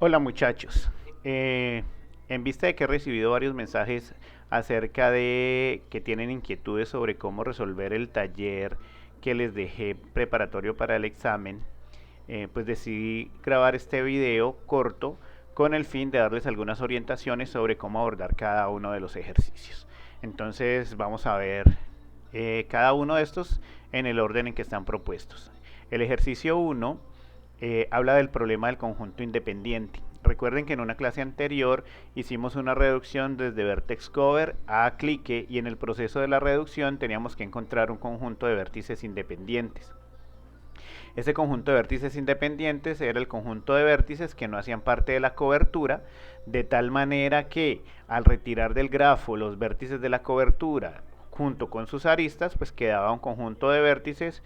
Hola muchachos. En vista de que he recibido varios mensajes acerca de que tienen inquietudes sobre cómo resolver el taller que les dejé preparatorio para el examen, pues decidí grabar este video corto con el fin de darles algunas orientaciones sobre cómo abordar cada uno de los ejercicios. Entonces vamos a ver cada uno de estos en el orden en que están propuestos. El ejercicio 1 habla del problema del conjunto independiente. Recuerden que en una clase anterior hicimos una reducción desde vertex cover a clique y en el proceso de la reducción teníamos que encontrar un conjunto de vértices independientes. Ese conjunto de vértices independientes era el conjunto de vértices que no hacían parte de la cobertura, de tal manera que al retirar del grafo los vértices de la cobertura junto con sus aristas, pues quedaba un conjunto de vértices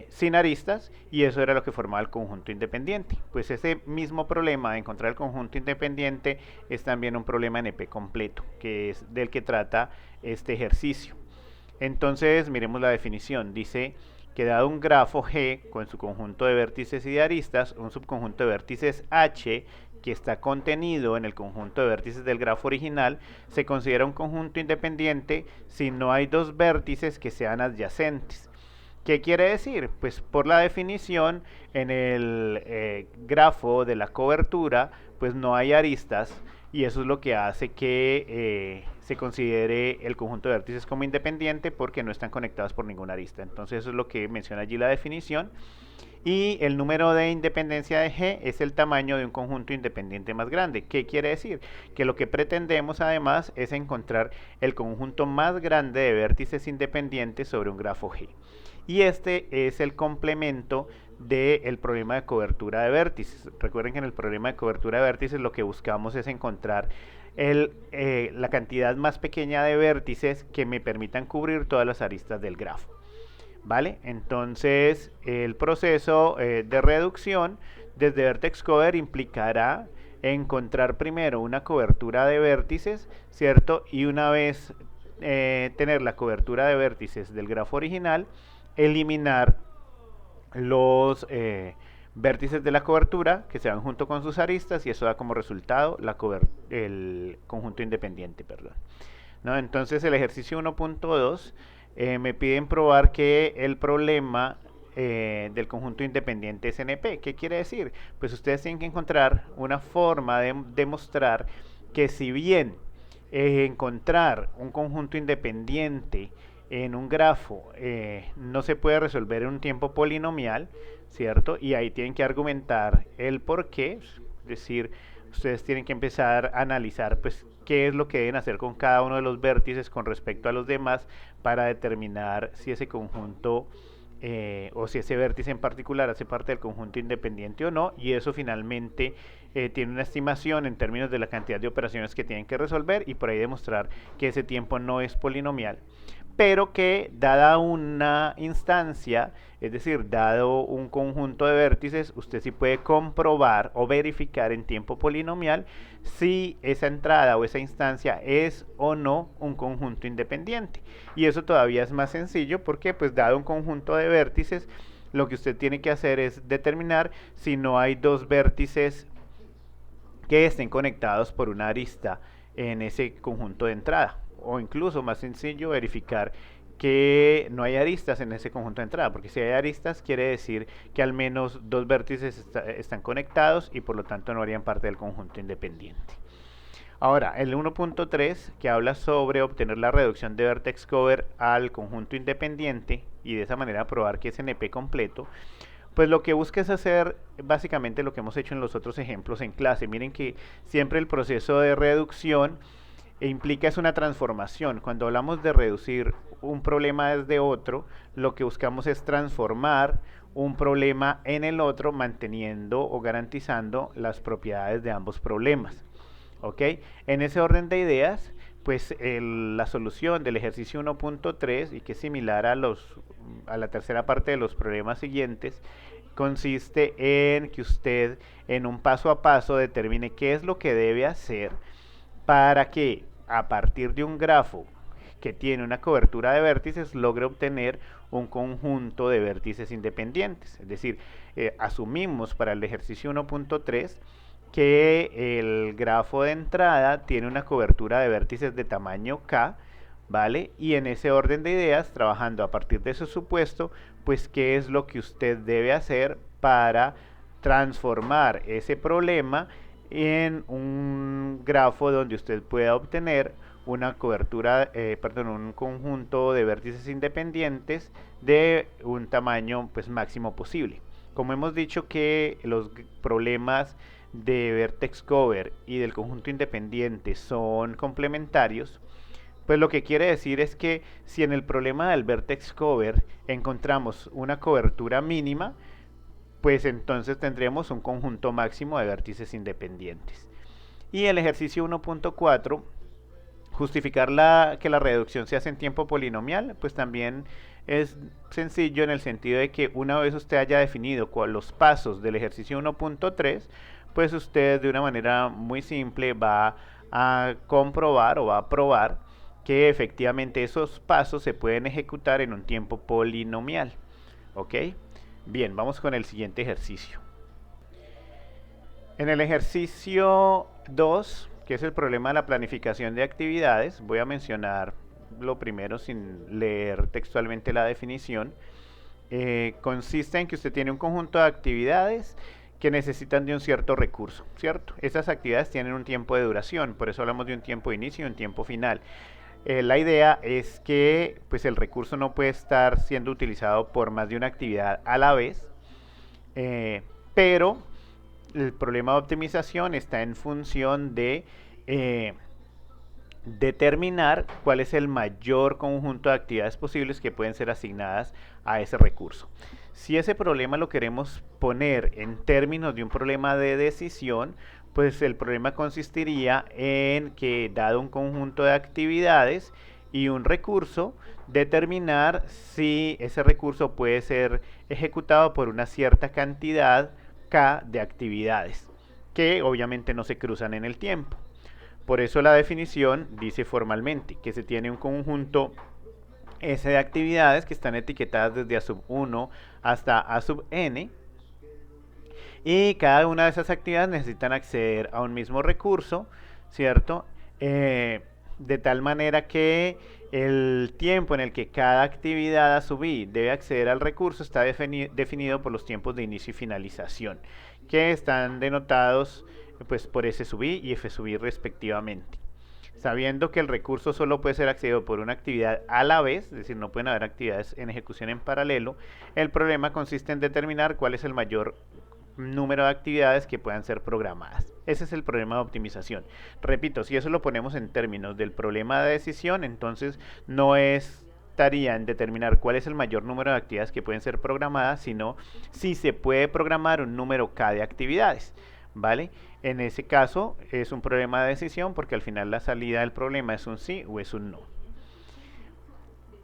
sin aristas y eso era lo que formaba el conjunto independiente. Pues ese mismo problema de encontrar el conjunto independiente es también un problema NP completo, que es del que trata este ejercicio. Entonces miremos la definición. Dice que dado un grafo G con su conjunto de vértices y de aristas, un subconjunto de vértices H que está contenido en el conjunto de vértices del grafo original, se considera un conjunto independiente si no hay dos vértices que sean adyacentes. ¿Qué quiere decir? Pues por la definición en el grafo de la cobertura pues no hay aristas y eso es lo que hace que se considere el conjunto de vértices como independiente porque no están conectados por ninguna arista. Entonces eso es lo que menciona allí la definición. Y el número de independencia de G es el tamaño de un conjunto independiente más grande. ¿Qué quiere decir? Que lo que pretendemos además es encontrar el conjunto más grande de vértices independientes sobre un grafo G. Y este es el complemento del problema de cobertura de vértices. Recuerden que en el problema de cobertura de vértices lo que buscamos es encontrar la cantidad más pequeña de vértices que me permitan cubrir todas las aristas del grafo. ¿Vale? Entonces el proceso de reducción desde vertex cover implicará encontrar primero una cobertura de vértices, ¿cierto? Y una vez tener la cobertura de vértices del grafo original, eliminar los vértices de la cobertura que se van junto con sus aristas y eso da como resultado el conjunto independiente, perdón. ¿No? Entonces el ejercicio 1.2 me piden probar que el problema del conjunto independiente es NP. ¿Qué quiere decir? Pues ustedes tienen que encontrar una forma de demostrar que si bien encontrar un conjunto independiente en un grafo no se puede resolver en un tiempo polinomial, ¿cierto? Y ahí tienen que argumentar el por qué, es decir, ustedes tienen que empezar a analizar pues qué es lo que deben hacer con cada uno de los vértices con respecto a los demás para determinar si ese conjunto o si ese vértice en particular hace parte del conjunto independiente o no, y eso finalmente tiene una estimación en términos de la cantidad de operaciones que tienen que resolver y por ahí demostrar que ese tiempo no es polinomial, pero que dada una instancia, es decir, dado un conjunto de vértices, usted sí puede comprobar o verificar en tiempo polinomial si esa entrada o esa instancia es o no un conjunto independiente. Y eso todavía es más sencillo porque, pues, dado un conjunto de vértices, lo que usted tiene que hacer es determinar si no hay dos vértices que estén conectados por una arista en ese conjunto de entrada. O incluso más sencillo, verificar que no hay aristas en ese conjunto de entrada, porque si hay aristas quiere decir que al menos dos vértices están conectados y por lo tanto no harían parte del conjunto independiente. Ahora, el 1.3 que habla sobre obtener la reducción de vertex cover al conjunto independiente y de esa manera probar que es NP completo, pues lo que busca es hacer básicamente lo que hemos hecho en los otros ejemplos en clase. Miren que siempre el proceso de reducción implica es una transformación. Cuando hablamos de reducir un problema desde otro, lo que buscamos es transformar un problema en el otro manteniendo o garantizando las propiedades de ambos problemas. ¿Ok? En ese orden de ideas, pues la solución del ejercicio 1.3 y que es similar a la tercera parte de los problemas siguientes, consiste en que usted en un paso a paso determine qué es lo que debe hacer para que a partir de un grafo que tiene una cobertura de vértices logre obtener un conjunto de vértices independientes. Es decir, asumimos para el ejercicio 1.3 que el grafo de entrada tiene una cobertura de vértices de tamaño K, ¿vale? Y en ese orden de ideas, trabajando a partir de ese supuesto, pues qué es lo que usted debe hacer para transformar ese problema en un grafo donde usted pueda obtener una cobertura, perdón, un conjunto de vértices independientes de un tamaño pues máximo posible. Como hemos dicho que los problemas de vertex cover y del conjunto independiente son complementarios, pues lo que quiere decir es que si en el problema del vertex cover encontramos una cobertura mínima, pues entonces tendremos un conjunto máximo de vértices independientes. Y el ejercicio 1.4, justificar que la reducción se hace en tiempo polinomial, pues también es sencillo en el sentido de que una vez usted haya definido los pasos del ejercicio 1.3, pues usted de una manera muy simple va a comprobar o va a probar que efectivamente esos pasos se pueden ejecutar en un tiempo polinomial. ¿Ok? Bien, vamos con el siguiente ejercicio. En el ejercicio 2, que es el problema de la planificación de actividades, voy a mencionar lo primero sin leer textualmente la definición. Consiste en que usted tiene un conjunto de actividades que necesitan de un cierto recurso, ¿cierto? Esas actividades tienen un tiempo de duración, por eso hablamos de un tiempo de inicio y un tiempo final. La idea es que pues, el recurso no puede estar siendo utilizado por más de una actividad a la vez, pero el problema de optimización está en función de determinar cuál es el mayor conjunto de actividades posibles que pueden ser asignadas a ese recurso. Si ese problema lo queremos poner en términos de un problema de decisión, pues el problema consistiría en que, dado un conjunto de actividades y un recurso, determinar si ese recurso puede ser ejecutado por una cierta cantidad K de actividades, que obviamente no se cruzan en el tiempo. Por eso la definición dice formalmente que se tiene un conjunto S de actividades que están etiquetadas desde A sub 1 hasta A sub n, y cada una de esas actividades necesitan acceder a un mismo recurso, ¿cierto? De tal manera que el tiempo en el que cada actividad A sub i debe acceder al recurso está definido por los tiempos de inicio y finalización, que están denotados pues, por S sub i y F sub i respectivamente. Sabiendo que el recurso solo puede ser accedido por una actividad a la vez, es decir, no pueden haber actividades en ejecución en paralelo, el problema consiste en determinar cuál es el mayor número de actividades que puedan ser programadas. Ese es el problema de optimización. Repito, si eso lo ponemos en términos del problema de decisión, entonces no estaría en determinar cuál es el mayor número de actividades que pueden ser programadas, sino si se puede programar un número K de actividades, ¿vale? En ese caso es un problema de decisión porque al final la salida del problema es un sí o es un no.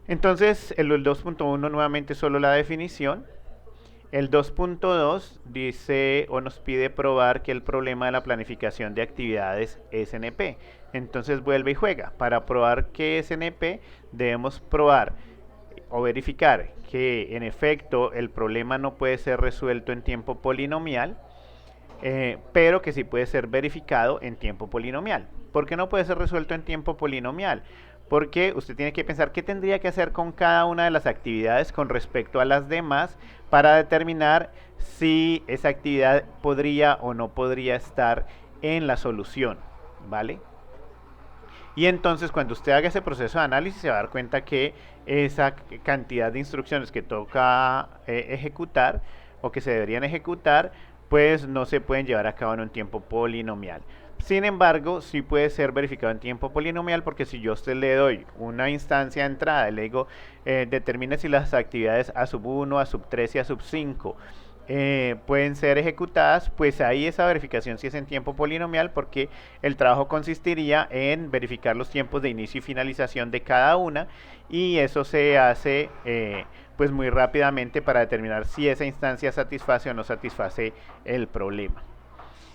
Entonces el 2.1 nuevamente solo la definición. El 2.2 dice o nos pide probar que el problema de la planificación de actividades es NP. Entonces vuelve y juega. Para probar que es NP debemos probar o verificar que en efecto el problema no puede ser resuelto en tiempo polinomial, pero que sí puede ser verificado en tiempo polinomial. ¿Por qué no puede ser resuelto en tiempo polinomial? Porque usted tiene que pensar qué tendría que hacer con cada una de las actividades con respecto a las demás para determinar si esa actividad podría o no podría estar en la solución, ¿vale? Y entonces cuando usted haga ese proceso de análisis se va a dar cuenta que esa cantidad de instrucciones que toca ejecutar o que se deberían ejecutar, pues no se pueden llevar a cabo en un tiempo polinomial. Sin embargo, sí puede ser verificado en tiempo polinomial porque si yo a usted le doy una instancia de entrada y le digo determine si las actividades A sub 1, A sub 3 y A sub 5 pueden ser ejecutadas, pues ahí esa verificación sí es en tiempo polinomial porque el trabajo consistiría en verificar los tiempos de inicio y finalización de cada una y eso se hace pues muy rápidamente para determinar si esa instancia satisface o no satisface el problema.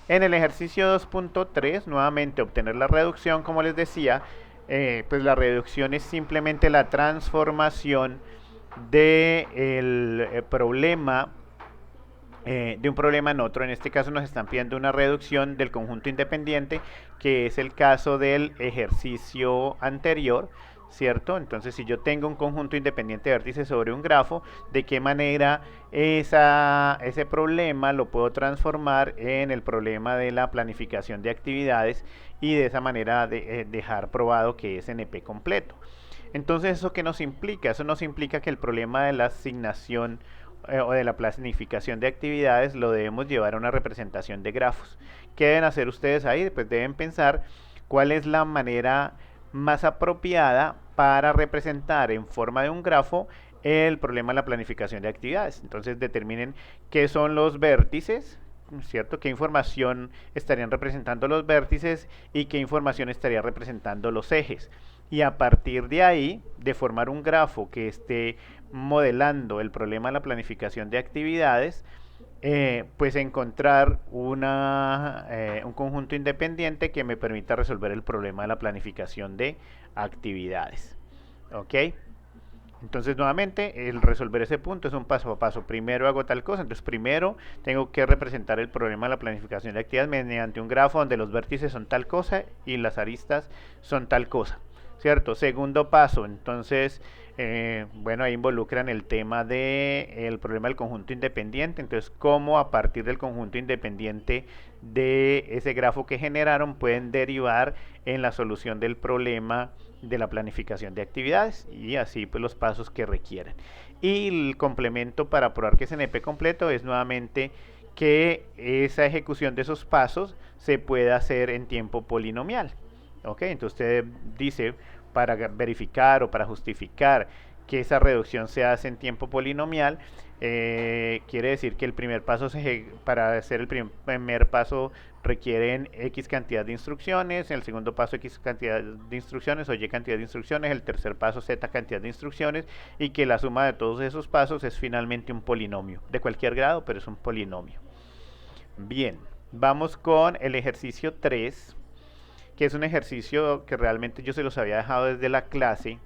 En el ejercicio 2.3, nuevamente obtener la reducción, como les decía, pues la reducción es simplemente la transformación del problema de un problema en otro. En este caso nos están pidiendo una reducción del conjunto independiente, que es el caso del ejercicio anterior, ¿cierto? Entonces, si yo tengo un conjunto independiente de vértices sobre un grafo, ¿de qué manera ese problema lo puedo transformar en el problema de la planificación de actividades y de esa manera dejar probado que es NP completo? Entonces, ¿eso qué nos implica? Eso nos implica que el problema de la asignación o de la planificación de actividades lo debemos llevar a una representación de grafos. ¿Qué deben hacer ustedes ahí? Pues deben pensar cuál es la manera más apropiada para representar en forma de un grafo el problema de la planificación de actividades. Entonces determinen qué son los vértices, ¿cierto? ¿Qué información estarían representando los vértices y qué información estaría representando los ejes? Y a partir de ahí, de formar un grafo que esté modelando el problema de la planificación de actividades, pues encontrar un conjunto independiente que me permita resolver el problema de la planificación de actividades. ¿Ok? Entonces, nuevamente, el resolver ese punto es un paso a paso. Primero hago tal cosa, entonces primero tengo que representar el problema de la planificación de actividades mediante un grafo donde los vértices son tal cosa y las aristas son tal cosa, ¿cierto? Segundo paso, entonces, bueno, ahí involucran el tema del problema del conjunto independiente. Entonces, cómo a partir del conjunto independiente de ese grafo que generaron pueden derivar en la solución del problema de la planificación de actividades y así pues los pasos que requieren. Y el complemento para probar que es NP completo es nuevamente que esa ejecución de esos pasos se puede hacer en tiempo polinomial. ¿Ok? Entonces usted dice, para verificar o para justificar que esa reducción se hace en tiempo polinomial, quiere decir que el primer paso, para hacer el primer paso requieren X cantidad de instrucciones, el segundo paso X cantidad de instrucciones o Y cantidad de instrucciones, el tercer paso Z cantidad de instrucciones y que la suma de todos esos pasos es finalmente un polinomio, de cualquier grado, pero es un polinomio. Bien, vamos con el ejercicio 3, que es un ejercicio que realmente yo se los había dejado desde la clase,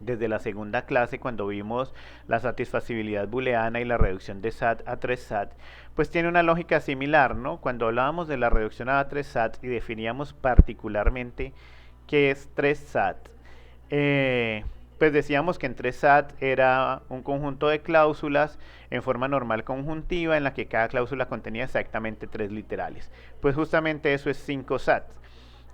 desde la segunda clase cuando vimos la satisfacibilidad booleana y la reducción de SAT a 3 SAT, pues tiene una lógica similar, ¿no? Cuando hablábamos de la reducción a 3 SAT y definíamos particularmente qué es 3 SAT, pues decíamos que en 3 SAT era un conjunto de cláusulas en forma normal conjuntiva en la que cada cláusula contenía exactamente 3 literales. Pues justamente eso es 5 SAT,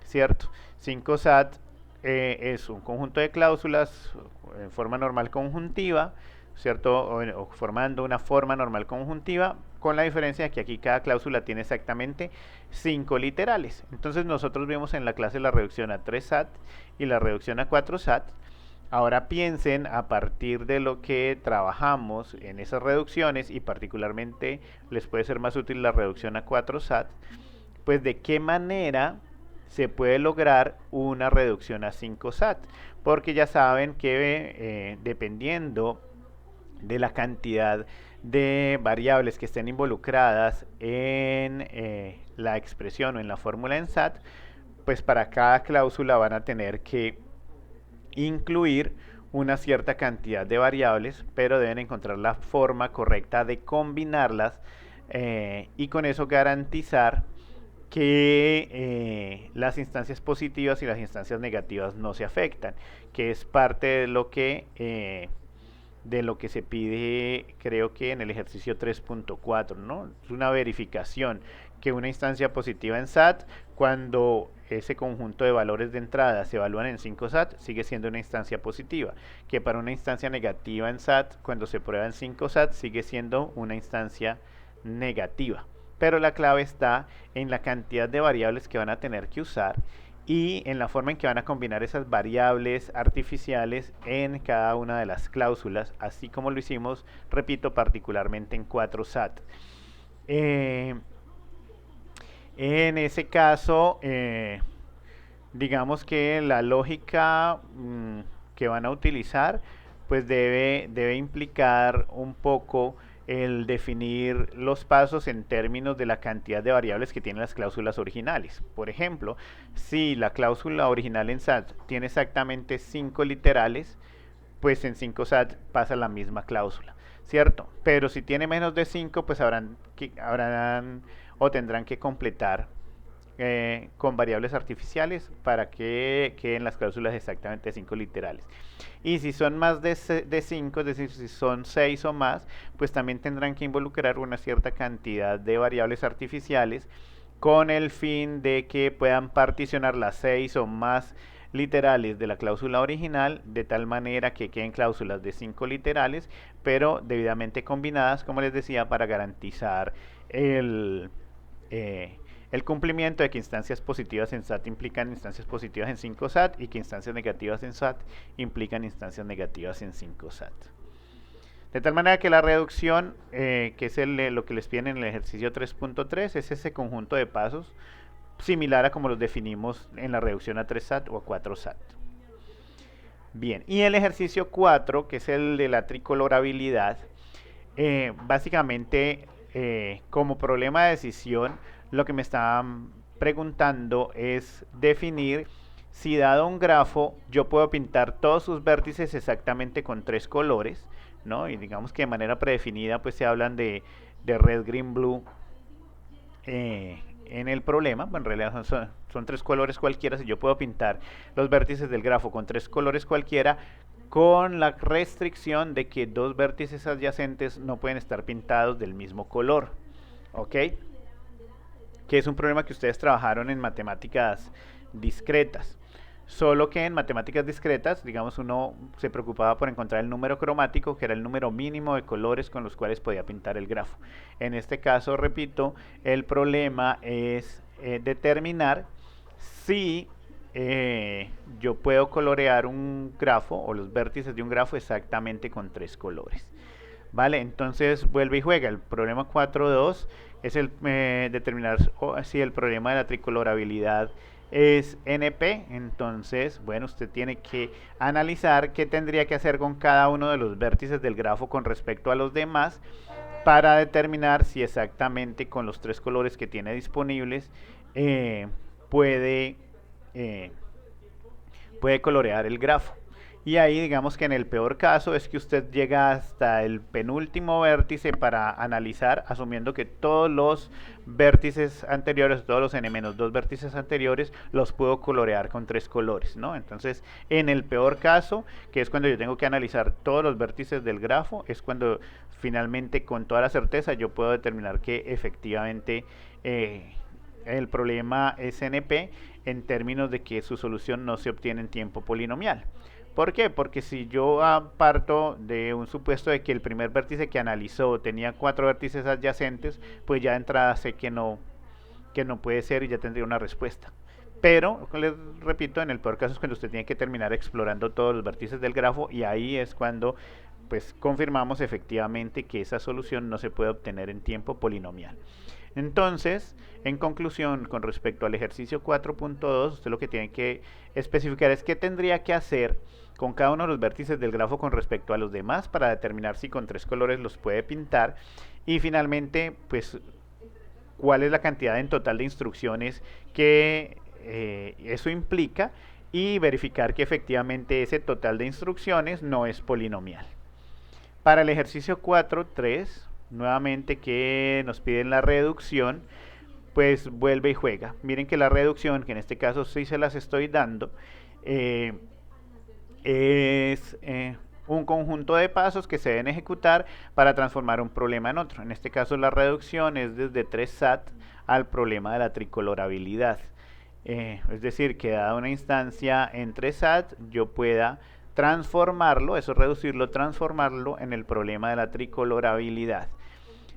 ¿cierto? 5 SAT es un conjunto de cláusulas en forma normal conjuntiva, ¿cierto? O formando una forma normal conjuntiva, con la diferencia de que aquí cada cláusula tiene exactamente 5 literales. Entonces nosotros vimos en la clase la reducción a 3 SAT y la reducción a 4 SAT. Ahora piensen a partir de lo que trabajamos en esas reducciones y particularmente les puede ser más útil la reducción a 4 SAT, pues de qué manera se puede lograr una reducción a 5 SAT, porque ya saben que dependiendo de la cantidad de variables que estén involucradas en la expresión o en la fórmula en SAT, pues para cada cláusula van a tener que incluir una cierta cantidad de variables, pero deben encontrar la forma correcta de combinarlas y con eso garantizar que las instancias positivas y las instancias negativas no se afectan, que es parte de lo que se pide, creo que en el ejercicio 3.4, ¿no? Es una verificación que una instancia positiva en SAT, cuando ese conjunto de valores de entrada se evalúan en 5 SAT, sigue siendo una instancia positiva, que para una instancia negativa en SAT, cuando se prueba en 5 SAT, sigue siendo una instancia negativa. Pero la clave está en la cantidad de variables que van a tener que usar y en la forma en que van a combinar esas variables artificiales en cada una de las cláusulas, así como lo hicimos, repito, particularmente en 4 SAT. En ese caso, digamos que la lógica que van a utilizar pues debe implicar un poco el definir los pasos en términos de la cantidad de variables que tienen las cláusulas originales. Por ejemplo, si la cláusula original en SAT tiene exactamente 5 literales, pues en 5 SAT pasa la misma cláusula. ¿cierto? Pero si tiene menos de 5, pues habrán o tendrán que completar con variables artificiales para que queden las cláusulas exactamente 5 literales. Y si son más de 5, es decir, si son 6 o más, pues también tendrán que involucrar una cierta cantidad de variables artificiales con el fin de que puedan particionar las 6 o más literales de la cláusula original de tal manera que queden cláusulas de 5 literales, pero debidamente combinadas, como les decía, para garantizar el, el cumplimiento de que instancias positivas en SAT implican instancias positivas en 5 SAT y que instancias negativas en SAT implican instancias negativas en 5 SAT. De tal manera que la reducción, que es lo que les piden en el ejercicio 3.3, es ese conjunto de pasos similar a como los definimos en la reducción a 3 SAT o a 4 SAT. Bien, y el ejercicio 4, que es el de la tricolorabilidad, básicamente como problema de decisión, lo que me estaban preguntando es definir si dado un grafo yo puedo pintar todos sus vértices exactamente con 3 colores, ¿no? Y digamos que de manera predefinida pues se hablan de red, green, blue en el problema. Bueno, en realidad son 3 colores cualquiera. Si yo puedo pintar los vértices del grafo con 3 colores cualquiera, con la restricción de que 2 vértices adyacentes no pueden estar pintados del mismo color, ¿ok? Que es un problema que ustedes trabajaron en matemáticas discretas. Solo que en matemáticas discretas, digamos, uno se preocupaba por encontrar el número cromático, que era el número mínimo de colores con los cuales podía pintar el grafo. En este caso, repito, el problema es determinar si yo puedo colorear un grafo o los vértices de un grafo exactamente con 3 colores. Vale, entonces vuelve y juega. El problema 4.2 es el determinar si el problema de la tricolorabilidad es NP. Entonces, bueno, usted tiene que analizar qué tendría que hacer con cada uno de los vértices del grafo con respecto a los demás para determinar si exactamente con los 3 colores que tiene disponibles puede colorear el grafo. Y ahí digamos que en el peor caso es que usted llega hasta el penúltimo vértice para analizar, asumiendo que todos los vértices anteriores, todos los n-2 vértices anteriores, los puedo colorear con 3 colores, ¿no? Entonces, en el peor caso, que es cuando yo tengo que analizar todos los vértices del grafo, es cuando finalmente con toda la certeza yo puedo determinar que efectivamente el problema es NP en términos de que su solución no se obtiene en tiempo polinomial. ¿Por qué? Porque si yo parto de un supuesto de que el primer vértice que analizó tenía 4 vértices adyacentes, pues ya de entrada sé que no puede ser y ya tendría una respuesta. Pero, les repito, en el peor caso es cuando usted tiene que terminar explorando todos los vértices del grafo y ahí es cuando pues confirmamos efectivamente que esa solución no se puede obtener en tiempo polinomial. Entonces, en conclusión, con respecto al ejercicio 4.2, usted lo que tiene que especificar es qué tendría que hacer con cada uno de los vértices del grafo con respecto a los demás para determinar si con 3 colores los puede pintar. Y finalmente, pues, cuál es la cantidad en total de instrucciones que eso implica y verificar que efectivamente ese total de instrucciones no es polinomial. Para el ejercicio 4.3, nuevamente que nos piden la reducción, pues vuelve y juega. Miren que la reducción, que en este caso sí se las estoy dando, es un conjunto de pasos que se deben ejecutar para transformar un problema en otro. En este caso la reducción es desde 3 SAT al problema de la tricolorabilidad. Es decir, que dada una instancia en 3 SAT, yo pueda transformarlo, eso es reducirlo, transformarlo en el problema de la tricolorabilidad.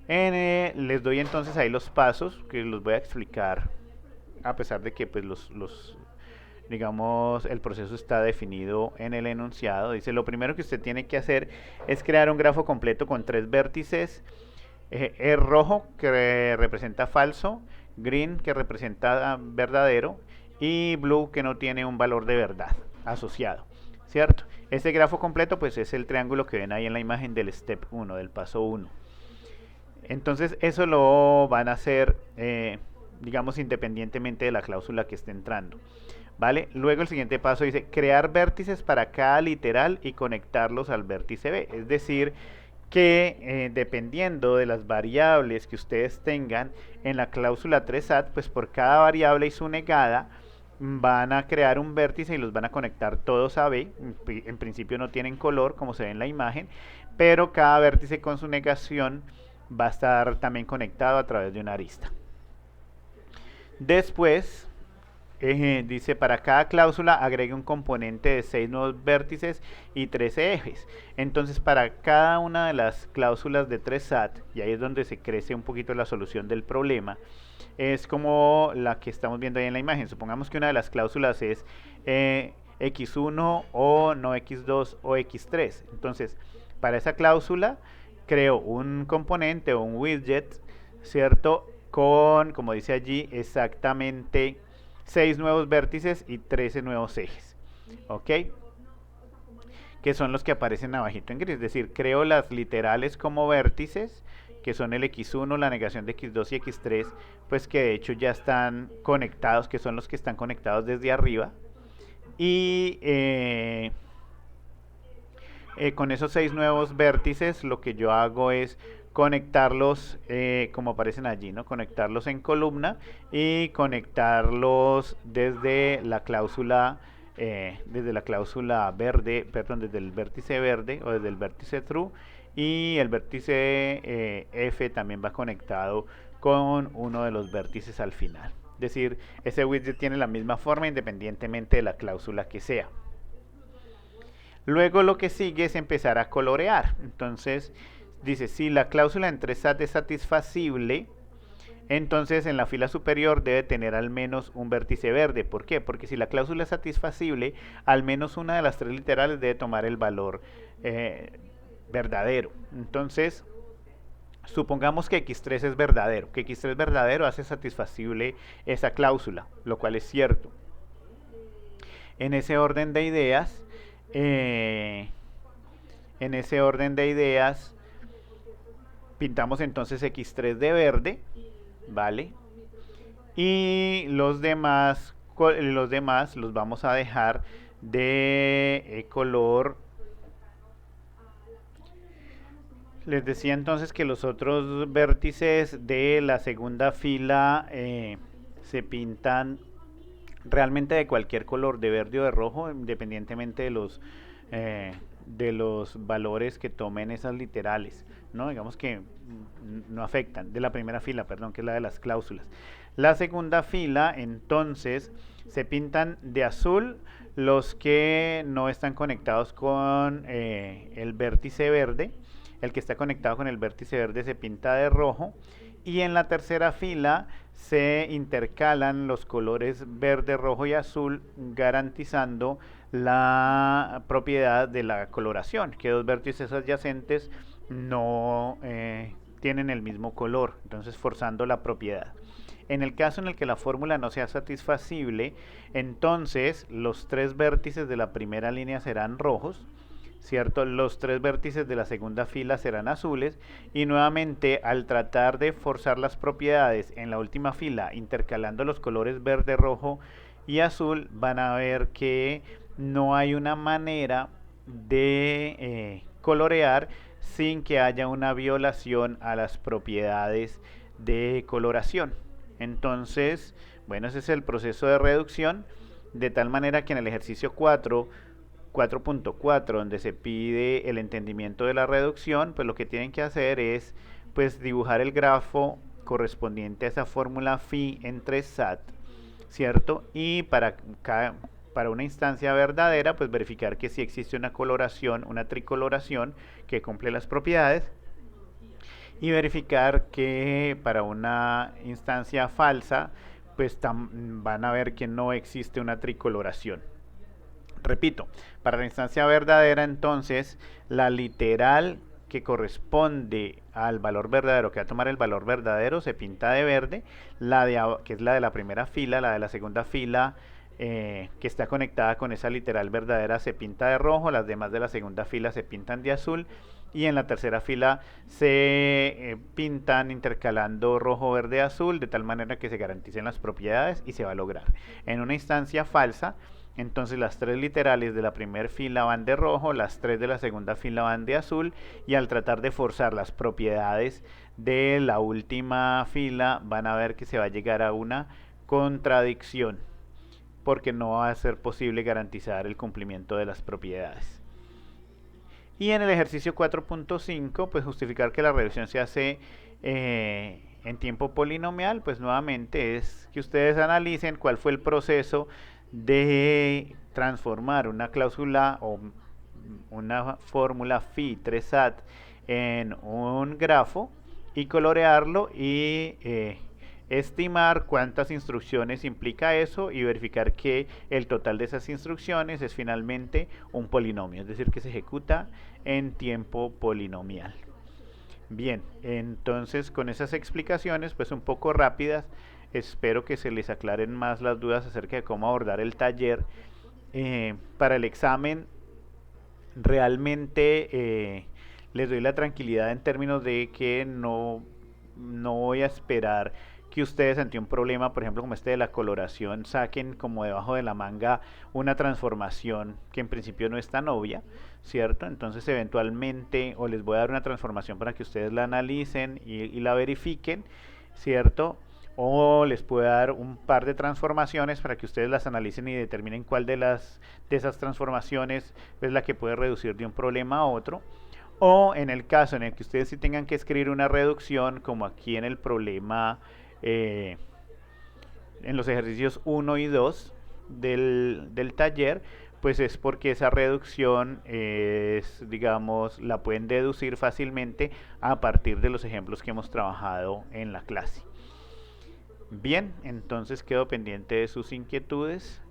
Les doy entonces ahí los pasos que los voy a explicar, a pesar de que pues digamos el proceso está definido en el enunciado. Dice, lo primero que usted tiene que hacer es crear un grafo completo con 3 vértices, es rojo que representa falso, green que representa verdadero y blue que no tiene un valor de verdad asociado, ¿cierto? Este grafo completo pues es el triángulo que ven ahí en la imagen del step 1, del paso 1. Entonces eso lo van a hacer, digamos, independientemente de la cláusula que esté entrando, ¿vale? Luego el siguiente paso dice crear vértices para cada literal y conectarlos al vértice B. Es decir, que dependiendo de las variables que ustedes tengan en la cláusula 3SAT, pues por cada variable y su negada van a crear un vértice y los van a conectar todos a B. En principio no tienen color como se ve en la imagen, pero cada vértice con su negación va a estar también conectado a través de una arista. Después dice, para cada cláusula agregue un componente de 6 nuevos vértices y 13 ejes. Entonces, para cada una de las cláusulas de 3SAT, y ahí es donde se crece un poquito la solución del problema, es como la que estamos viendo ahí en la imagen. Supongamos que una de las cláusulas es x1 o no x2 o x3. Entonces, para esa cláusula creo un componente o un widget, ¿cierto? Con, como dice allí, exactamente 6 nuevos vértices y 13 nuevos ejes. ¿Ok? Que son los que aparecen abajito en gris. Es decir, creo las literales como vértices, que son el x1, la negación de x2 y x3, pues que de hecho ya están conectados, que son los que están conectados desde arriba. Y con esos 6 nuevos vértices lo que yo hago es conectarlos como aparecen allí, ¿no? Conectarlos en columna y conectarlos desde la cláusula verde, perdón, desde el vértice verde o desde el vértice true, y el vértice F también va conectado con uno de los vértices al final. Es decir, ese widget tiene la misma forma independientemente de la cláusula que sea. Luego lo que sigue es empezar a colorear. Entonces dice, si la cláusula en 3SAT es satisfacible, entonces en la fila superior debe tener al menos un vértice verde. ¿Por qué? Porque si la cláusula es satisfacible, al menos una de las 3 literales debe tomar el valor verdadero. Entonces, supongamos que x3 es verdadero. Que x3 es verdadero hace satisfacible esa cláusula, lo cual es cierto. En ese orden de ideas, pintamos entonces x3 de verde, ¿vale? Y los demás los vamos a dejar de color. Les decía entonces que los otros vértices de la segunda fila se pintan realmente de cualquier color, de verde o de rojo, independientemente de los valores que tomen esas literales, ¿no? Digamos que no afectan. De la primera fila, perdón, que es la de las cláusulas. La segunda fila, entonces, se pintan de azul los que no están conectados con el vértice verde. El que está conectado con el vértice verde se pinta de rojo. Y en la tercera fila se intercalan los colores verde, rojo y azul, garantizando la propiedad de la coloración, que dos vértices adyacentes no tienen el mismo color, entonces forzando la propiedad. En el caso en el que la fórmula no sea satisfacible, entonces los 3 vértices de la primera línea serán rojos, ¿cierto? Los 3 vértices de la segunda fila serán azules, y nuevamente al tratar de forzar las propiedades en la última fila intercalando los colores verde, rojo y azul, van a ver que no hay una manera de colorear sin que haya una violación a las propiedades de coloración. Entonces, bueno, ese es el proceso de reducción, de tal manera que en el ejercicio 4.4, donde se pide el entendimiento de la reducción, pues lo que tienen que hacer es pues dibujar el grafo correspondiente a esa fórmula phi en 3SAT, ¿cierto? Y para una instancia verdadera, pues verificar que sí existe una coloración, una tricoloración que cumple las propiedades, y verificar que para una instancia falsa, pues van a ver que no existe una tricoloración. Repito, para la instancia verdadera, entonces, la literal que corresponde al valor verdadero, que va a tomar el valor verdadero, se pinta de verde, que es la de la primera fila, la de la segunda fila, que está conectada con esa literal verdadera, se pinta de rojo, las demás de la segunda fila se pintan de azul, y en la tercera fila se pintan intercalando rojo, verde, azul, de tal manera que se garanticen las propiedades y se va a lograr. En una instancia falsa, Entonces las 3 literales de la primera fila van de rojo, las 3 de la segunda fila van de azul, y al tratar de forzar las propiedades de la última fila van a ver que se va a llegar a una contradicción, porque no va a ser posible garantizar el cumplimiento de las propiedades. Y en el ejercicio 4.5, pues justificar que la reducción se hace en tiempo polinomial, pues nuevamente es que ustedes analicen cuál fue el proceso de transformar una cláusula o una fórmula phi 3sat en un grafo y colorearlo y estimar cuántas instrucciones implica eso y verificar que el total de esas instrucciones es finalmente un polinomio, es decir, que se ejecuta en tiempo polinomial. Bien, entonces con esas explicaciones pues un poco rápidas, espero que se les aclaren más las dudas acerca de cómo abordar el taller. Para el examen realmente les doy la tranquilidad en términos de que no voy a esperar que ustedes ante un problema, por ejemplo como este de la coloración, saquen como debajo de la manga una transformación que en principio no es tan obvia, ¿cierto? Entonces eventualmente o les voy a dar una transformación para que ustedes la analicen y la verifiquen, ¿cierto? O les puedo dar un par de transformaciones para que ustedes las analicen y determinen cuál de esas transformaciones es la que puede reducir de un problema a otro. O en el caso en el que ustedes sí tengan que escribir una reducción, como aquí en el problema, en los ejercicios 1 y 2 del taller, pues es porque esa reducción es, digamos, la pueden deducir fácilmente a partir de los ejemplos que hemos trabajado en la clase. Bien, entonces quedo pendiente de sus inquietudes.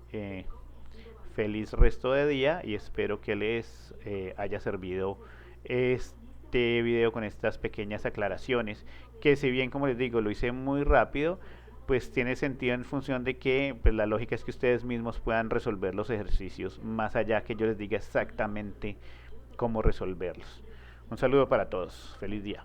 Feliz resto de día y espero que les haya servido este video con estas pequeñas aclaraciones, que si bien como les digo lo hice muy rápido, pues tiene sentido en función de que pues, la lógica es que ustedes mismos puedan resolver los ejercicios más allá que yo les diga exactamente cómo resolverlos. Un saludo para todos, feliz día.